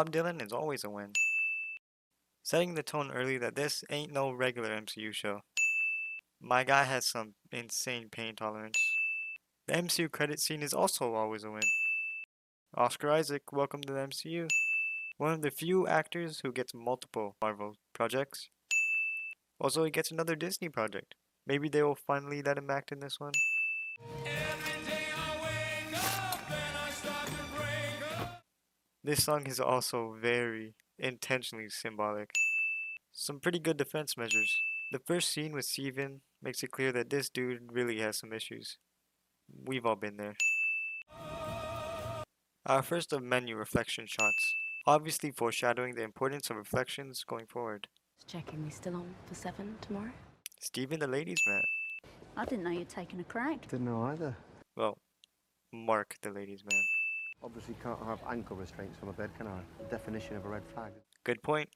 Bob Dylan is always a win. Setting the tone early that this ain't no regular MCU show. My guy has some insane pain tolerance. The MCU credit scene is also always a win. Oscar Isaac, welcome to the MCU. One of the few actors who gets multiple Marvel projects. Also, he gets another Disney project. Maybe they will finally let him act in this one. This song is also very intentionally symbolic. Some pretty good defense measures. The first scene with Steven makes it clear that this dude really has some issues. We've all been there. Our first of menu reflection shots, obviously foreshadowing the importance of reflections going forward. Checking we still on for 7 tomorrow? Steven the ladies man. I didn't know you'd taken a crack. Didn't know either. Well, Mark the ladies man. Obviously can't have ankle restraints on a bed, can I? The definition of a red flag. Good point.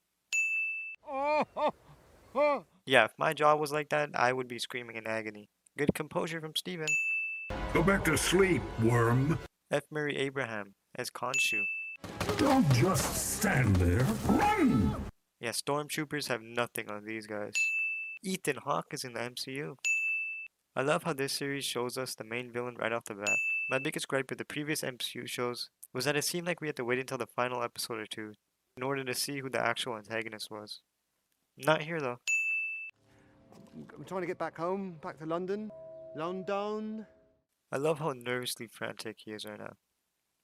Yeah, if my jaw was like that, I would be screaming in agony. Good composure from Steven. Go back to sleep, worm. F. Murray Abraham as Khonshu. Don't just stand there. Run! Yeah, stormtroopers have nothing on these guys. Ethan Hawke is in the MCU. I love how this series shows us the main villain right off the bat. My biggest gripe with the previous MCU shows was that it seemed like we had to wait until the final episode or two in order to see who the actual antagonist was. Not here though. I'm trying to get back home, back to London. London. I love how nervously frantic he is right now.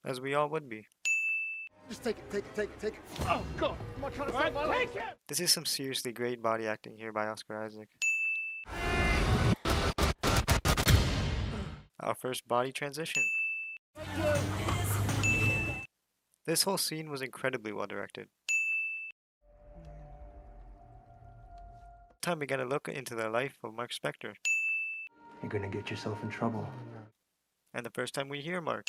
As we all would be. Just take it. Oh, God. Am I trying to save my life? This is some seriously great body acting here by Oscar Isaac. Our first body transition. This whole scene was incredibly well directed. Time we get a look into the life of Marc Spector. You're gonna get yourself in trouble. And the first time we hear Mark.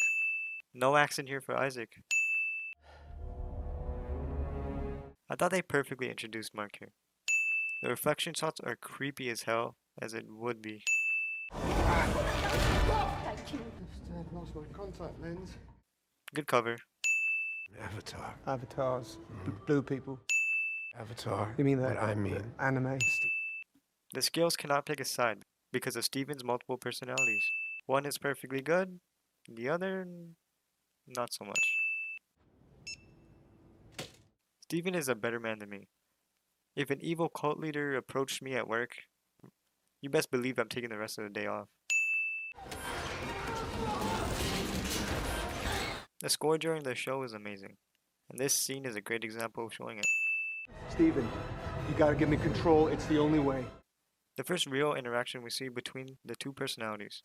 No accent here for Isaac. I thought they perfectly introduced Mark here. The reflection shots are creepy as hell, as it would be. I've lost my contact lens. Good cover. Avatar. Avatars. Blue people. Avatar. You mean that? What I mean. Anime. The scales cannot pick a side because of Steven's multiple personalities. One is perfectly good, the other, not so much. Steven is a better man than me. If an evil cult leader approached me at work, you best believe I'm taking the rest of the day off. The score during the show is amazing, and this scene is a great example of showing it. Steven, you gotta give me control. It's the only way. The first real interaction we see between the two personalities.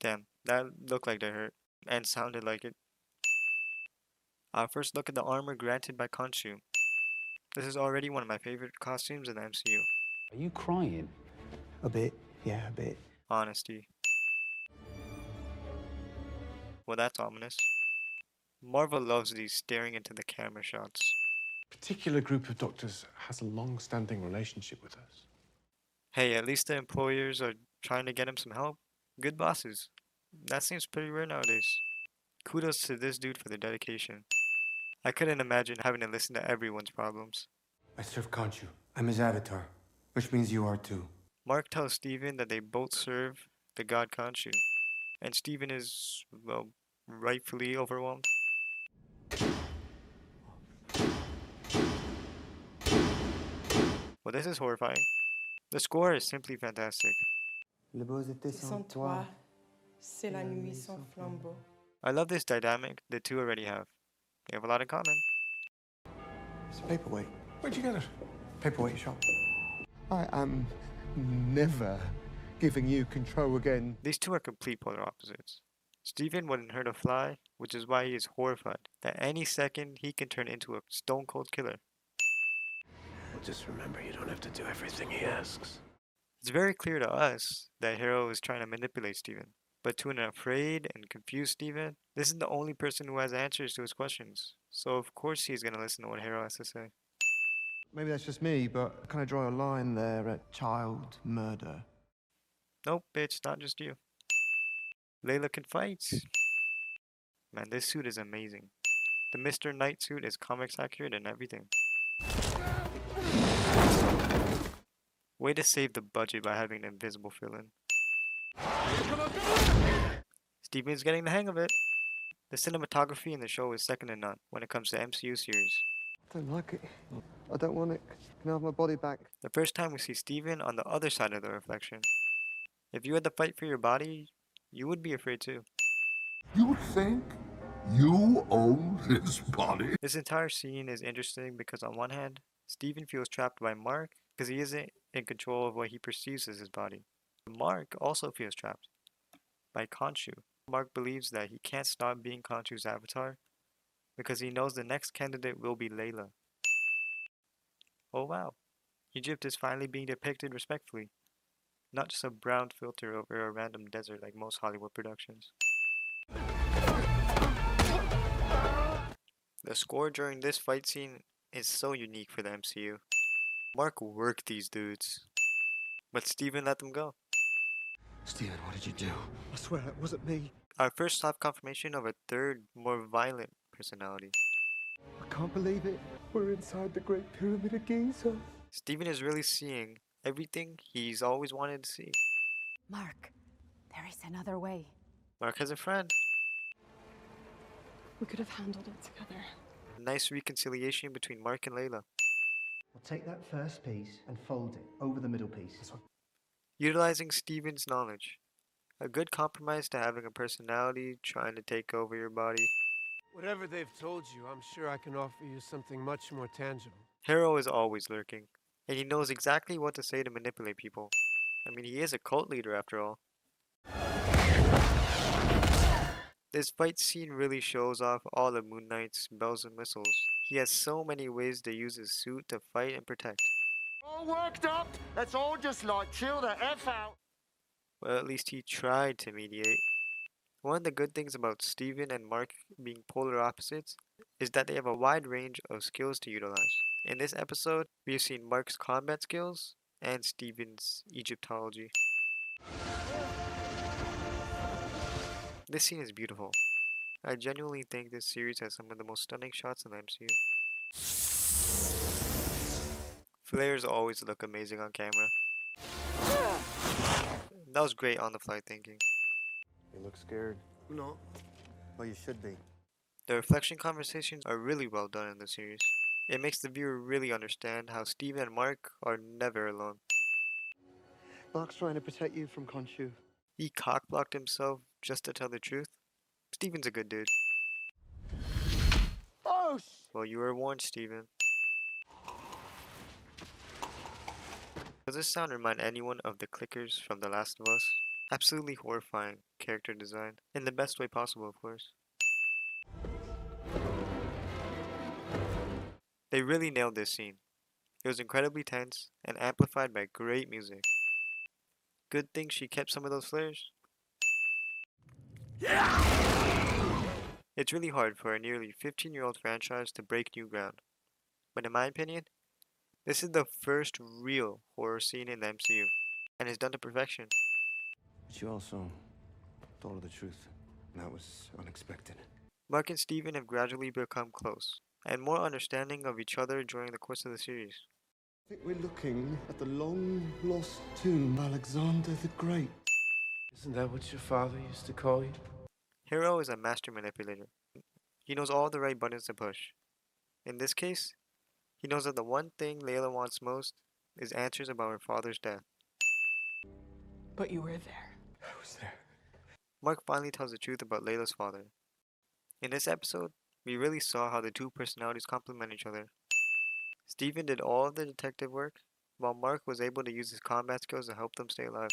Damn, that looked like they hurt, and sounded like it. Our first look at the armor granted by Khonshu. This is already one of my favorite costumes in the MCU. Are you crying? A bit. Yeah, a bit. Honesty. Well, that's ominous. Marvel loves these staring into the camera shots. Particular group of doctors has a long-standing relationship with us. Hey, at least the employers are trying to get him some help. Good bosses. That seems pretty rare nowadays. Kudos to this dude for the dedication. I couldn't imagine having to listen to everyone's problems. I serve Khonshu. I'm his avatar, which means you are too. Mark tells Steven that they both serve the god Khonshu, and Steven is, well, rightfully overwhelmed. Well, this is horrifying. The score is simply fantastic. Les beaux étés sans toi. C'est la nuit sans flambeau. I love this dynamic the two already have. They have a lot in common. It's a paperweight. Where'd you get it? Paperweight shop. I am never giving you control again. These two are complete polar opposites. Steven wouldn't hurt a fly, which is why he is horrified that any second he can turn into a stone cold killer. Well, just remember, you don't have to do everything he asks. It's very clear to us that Hero is trying to manipulate Steven. But to an afraid and confused Steven, this is the only person who has answers to his questions. So of course he's gonna listen to what Hero has to say. Maybe that's just me, but I kind of draw a line there at child murder. Nope, bitch, not just you. Layla can fight. Man, this suit is amazing. The Mr. Knight suit is comics accurate and everything. Way to save the budget by having an invisible fill-in. Steven's getting the hang of it. The cinematography in the show is second to none when it comes to MCU series. I don't like it. I don't want it. Can I have my body back? The first time we see Steven on the other side of the reflection. If you had to fight for your body, you would be afraid too. You think you own this body? This entire scene is interesting because on one hand, Steven feels trapped by Mark because he isn't in control of what he perceives as his body. Mark also feels trapped by Khonshu. Mark believes that he can't stop being Khonshu's avatar because he knows the next candidate will be Layla. Oh wow, Egypt is finally being depicted respectfully, not just a brown filter over a random desert like most Hollywood productions. The score during this fight scene is so unique for the MCU. Mark worked these dudes, but Steven let them go. Steven, what did you do? I swear it wasn't me. Our first soft confirmation of a third, more violent personality. I can't believe it. We're inside the Great Pyramid of Giza. Steven is really seeing everything he's always wanted to see. Mark, there is another way. Mark has a friend. We could have handled it together. Nice reconciliation between Mark and Layla. I'll take that first piece and fold it over the middle piece. Utilizing Steven's knowledge. A good compromise to having a personality trying to take over your body. Whatever they've told you, I'm sure I can offer you something much more tangible. Hero is always lurking, and he knows exactly what to say to manipulate people. I mean, he is a cult leader after all. This fight scene really shows off all of Moon Knight's bells and whistles. He has so many ways to use his suit to fight and protect. All worked up? Let's all just like chill the F out. Well, at least he tried to mediate. One of the good things about Steven and Mark being polar opposites is that they have a wide range of skills to utilize. In this episode, we have seen Mark's combat skills and Steven's Egyptology. This scene is beautiful. I genuinely think this series has some of the most stunning shots in the MCU. Flares always look amazing on camera. That was great on the fly thinking. You look scared. No. Well, you should be. The reflection conversations are really well done in the series. It makes the viewer really understand how Steven and Mark are never alone. Mark's trying to protect you from Khonshu. He cockblocked himself just to tell the truth. Steven's a good dude. Oh, Well, you were warned, Steven. Does this sound remind anyone of the clickers from The Last of Us? Absolutely horrifying character design. In the best way possible, of course. They really nailed this scene. It was incredibly tense and amplified by great music. Good thing she kept some of those flares. It's really hard for a nearly 15-year-old franchise to break new ground. But in my opinion, this is the first real horror scene in the MCU, and it's done to perfection. But you also told her the truth. That was unexpected. Mark and Steven have gradually become close, and more understanding of each other during the course of the series. I think we're looking at the long-lost tomb of Alexander the Great. Isn't that what your father used to call you? Hero is a master manipulator. He knows all the right buttons to push. In this case, he knows that the one thing Layla wants most is answers about her father's death. But you were there. I was there. Mark finally tells the truth about Layla's father. In this episode, we really saw how the two personalities complement each other. Steven did all of the detective work, while Mark was able to use his combat skills to help them stay alive.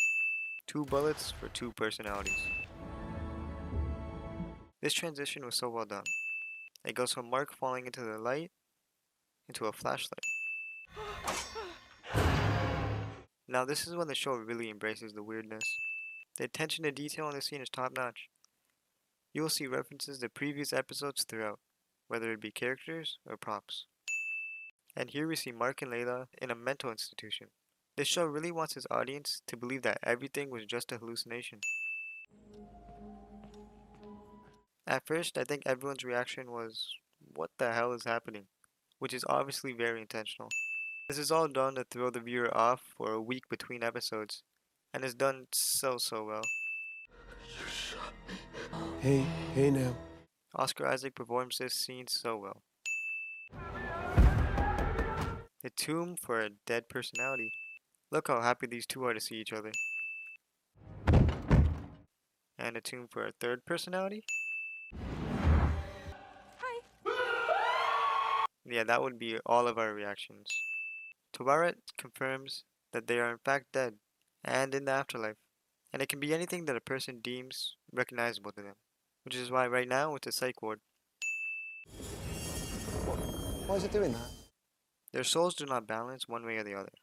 2 bullets for 2 personalities. This transition was so well done. It goes from Mark falling into the light into a flashlight. Now this is when the show really embraces the weirdness. The attention to detail in the scene is top notch. You will see references to previous episodes throughout, whether it be characters or props. And here we see Mark and Layla in a mental institution. This show really wants its audience to believe that everything was just a hallucination. At first, I think everyone's reaction was, what the hell is happening? Which is obviously very intentional. This is all done to throw the viewer off for a week between episodes, and is done so well. Hey now. Oscar Isaac performs this scene so well. A tomb for a dead personality. Look how happy these two are to see each other. And a tomb for a third personality? Hi. Yeah, that would be all of our reactions. Tawaret confirms that they are in fact dead and in the afterlife, and it can be anything that a person deems recognizable to them, which is why right now it's a psych ward. Why is it doing that? Their souls do not balance one way or the other,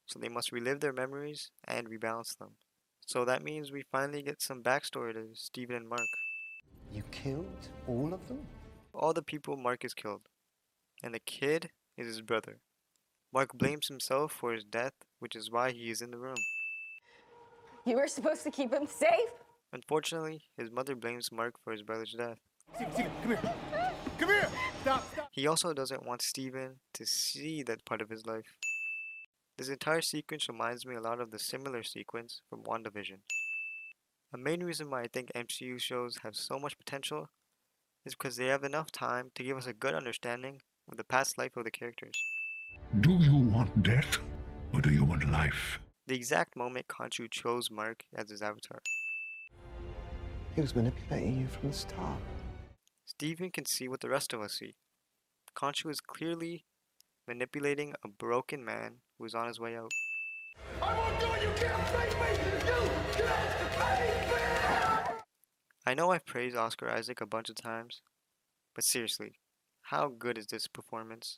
so they must relive their memories and rebalance them. So that means we finally get some backstory to Steven and Mark. You killed all of them? All the people Mark has killed, and the kid is his brother. Mark blames himself for his death, which is why he is in the room. You were supposed to keep him safe? Unfortunately, his mother blames Mark for his brother's death. Steven, come here. Come here! Stop! He also doesn't want Steven to see that part of his life. This entire sequence reminds me a lot of the similar sequence from Wanda Vision. A main reason why I think MCU shows have so much potential is because they have enough time to give us a good understanding of the past life of the characters. Do you want death, or do you want life? The exact moment Khonshu chose Mark as his avatar. He was manipulating you from the start. Steven can see what the rest of us see. Khonshu is clearly manipulating a broken man who is on his way out. I won't do it! You can't make me! You can't make me! I know I've praised Oscar Isaac a bunch of times, but seriously, how good is this performance?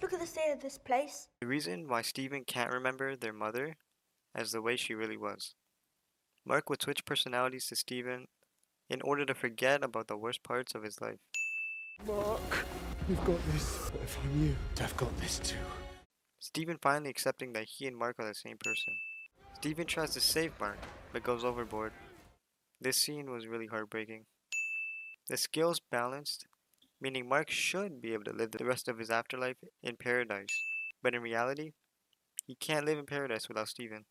Look at the state of this place. The reason why Steven can't remember their mother as the way she really was. Mark would switch personalities to Steven in order to forget about the worst parts of his life. Mark, we've got this. But if I'm you, I've got this too. Steven finally accepting that he and Mark are the same person. Steven tries to save Mark, but goes overboard. This scene was really heartbreaking. The scales balanced, meaning Mark should be able to live the rest of his afterlife in paradise, but in reality, he can't live in paradise without Steven.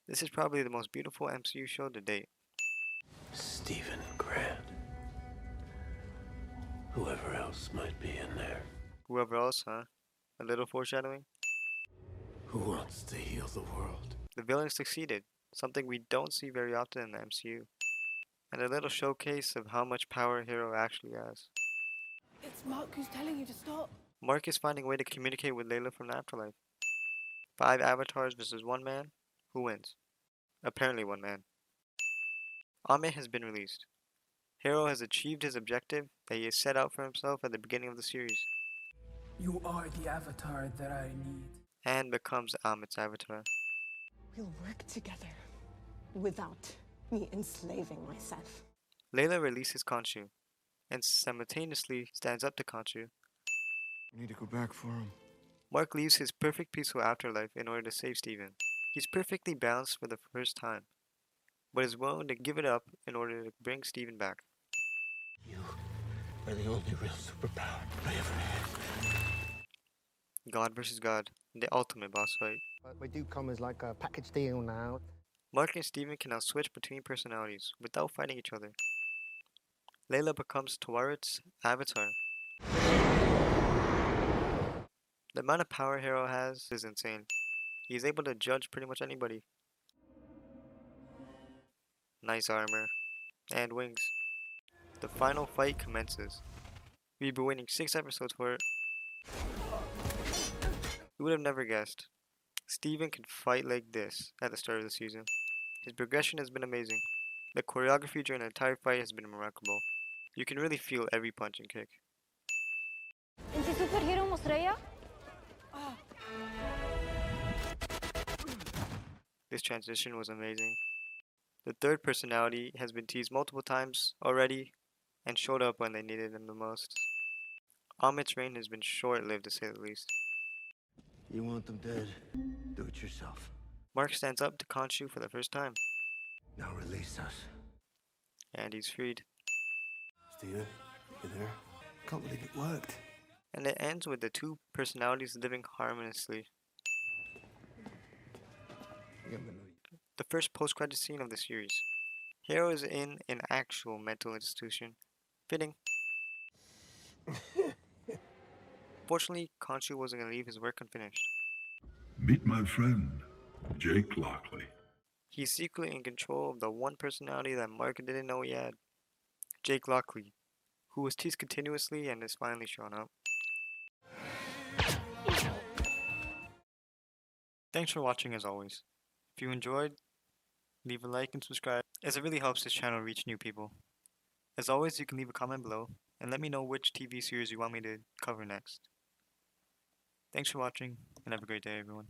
This is probably the most beautiful MCU show to date. Stephen Grant. Whoever else might be in there. Whoever else, huh? A little foreshadowing? Who wants to heal the world? The villain succeeded, something we don't see very often in the MCU. And a little showcase of how much power Hero actually has. It's Mark who's telling you to stop. Mark is finding a way to communicate with Layla from the afterlife. 5 avatars versus 1 man? Who wins? Apparently 1 man. Amit has been released. Hero has achieved his objective that he has set out for himself at the beginning of the series. You are the avatar that I need. And becomes Amit's avatar. We'll work together without me enslaving myself. Layla releases Khonshu, and simultaneously stands up to Khonshu. We need to go back for him. Mark leaves his perfect peaceful afterlife in order to save Steven. He's perfectly balanced for the first time, but is willing to give it up in order to bring Steven back. You are the only real superpower I ever had. God versus God, the ultimate boss fight. But we do come as like a package deal now. Mark and Steven can now switch between personalities without fighting each other. Layla becomes Tawaret's avatar. The amount of power Hero has is insane. He is able to judge pretty much anybody. Nice armor. And wings. The final fight commences. We've been waiting 6 episodes for it. Who would have never guessed? Steven can fight like this at the start of the season. His progression has been amazing. The choreography during the entire fight has been remarkable. You can really feel every punch and kick. انتي سوبر هيرو مصرية؟ This transition was amazing. The third personality has been teased multiple times already and showed up when they needed him the most. Amit's reign has been short-lived to say the least. You want them dead? Do it yourself. Mark stands up to Khonshu for the first time. Now release us. and he's freed. Steven, you there? Can't believe it worked. And it ends with the two personalities living harmoniously. The first post-credit scene of the series. Hero is in an actual mental institution. Fitting. Fortunately, Khonshu wasn't going to leave his work unfinished. Meet my friend, Jake Lockley. He's secretly in control of the one personality that Mark didn't know he had. Jake Lockley, who was teased continuously and has finally shown up. Thanks for watching as always. If you enjoyed, leave a like and subscribe, as it really helps this channel reach new people. As always, you can leave a comment below and let me know which TV series you want me to cover next. Thanks for watching and have a great day everyone.